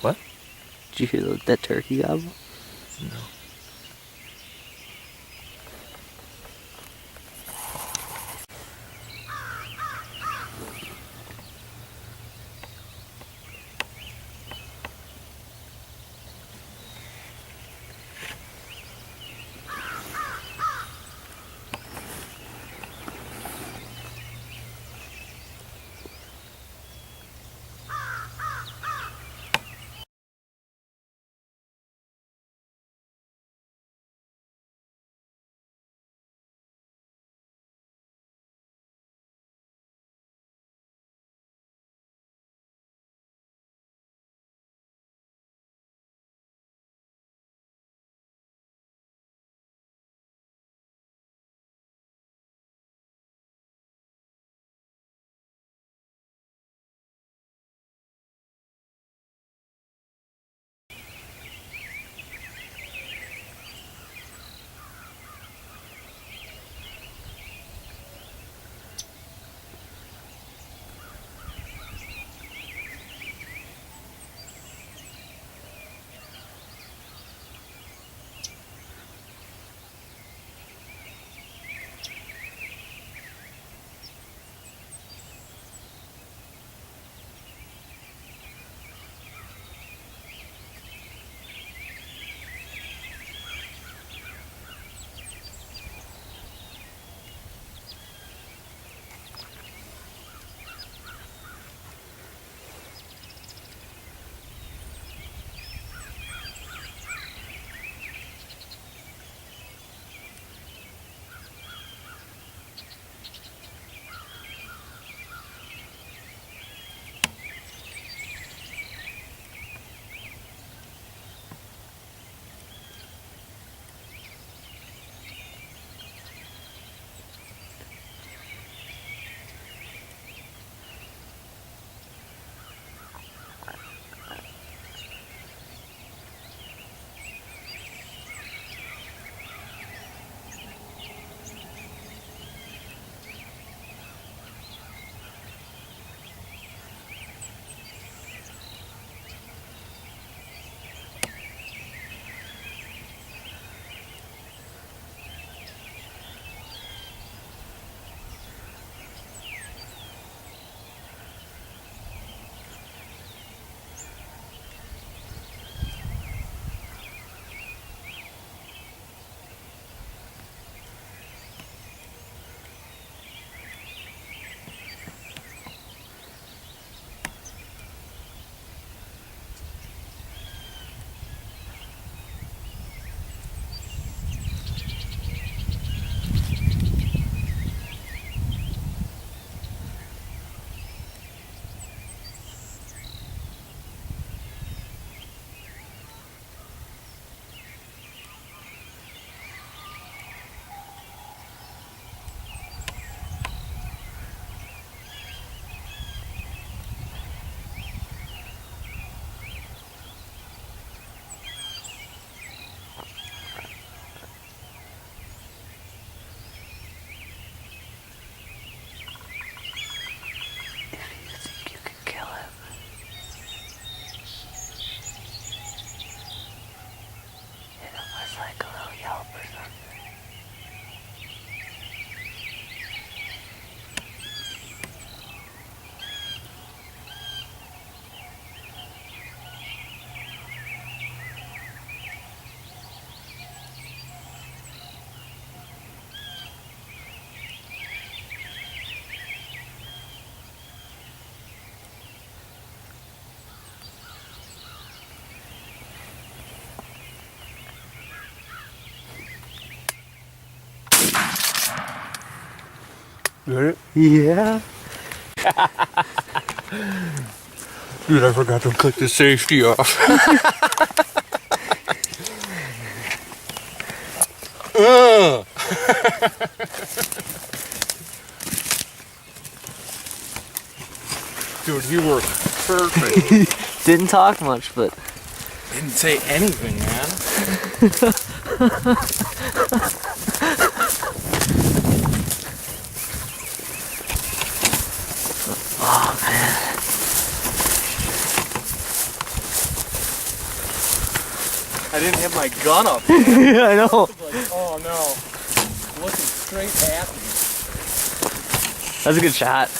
What? Did you hear that turkey gobble? No. If you think you can kill him. Hit him with like a little yelp or something. Did it? Yeah. Dude, I forgot to click the safety off. Dude, you were perfect. Didn't talk much, but Didn't say anything, man. oh man. have my gun up. I know. Like, oh no. Looking straight at me. That's a good shot.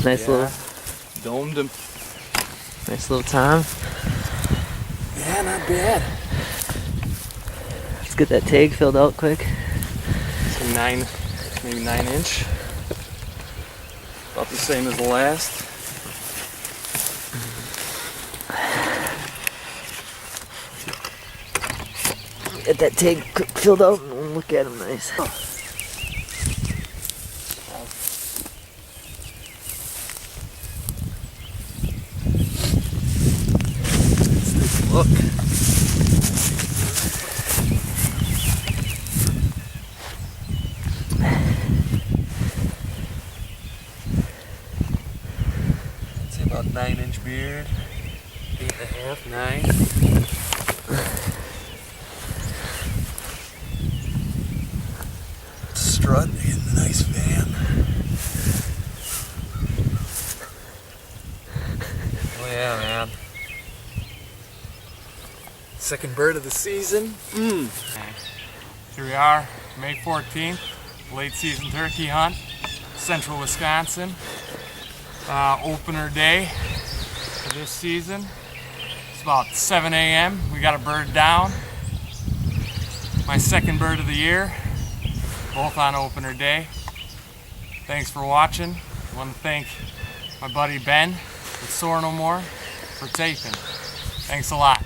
Nice Yeah. little, Domed him. nice little time. Yeah, not bad. Let's get that tag filled out quick. It's a maybe 9 inch. About the same as the last. Get that tag quick filled out and look at him nice. Look. It's about 9-inch beard. 8.5, 9. Strutting in the nice van. Oh yeah, man. Second bird of the season. Here we are, May 14th, late season turkey hunt, central Wisconsin. Opener day for this season. It's about 7 a.m. We got a bird down. My second bird of the year, both on opener day. Thanks for watching. I want to thank my buddy Ben with Soar No More for taping. Thanks a lot.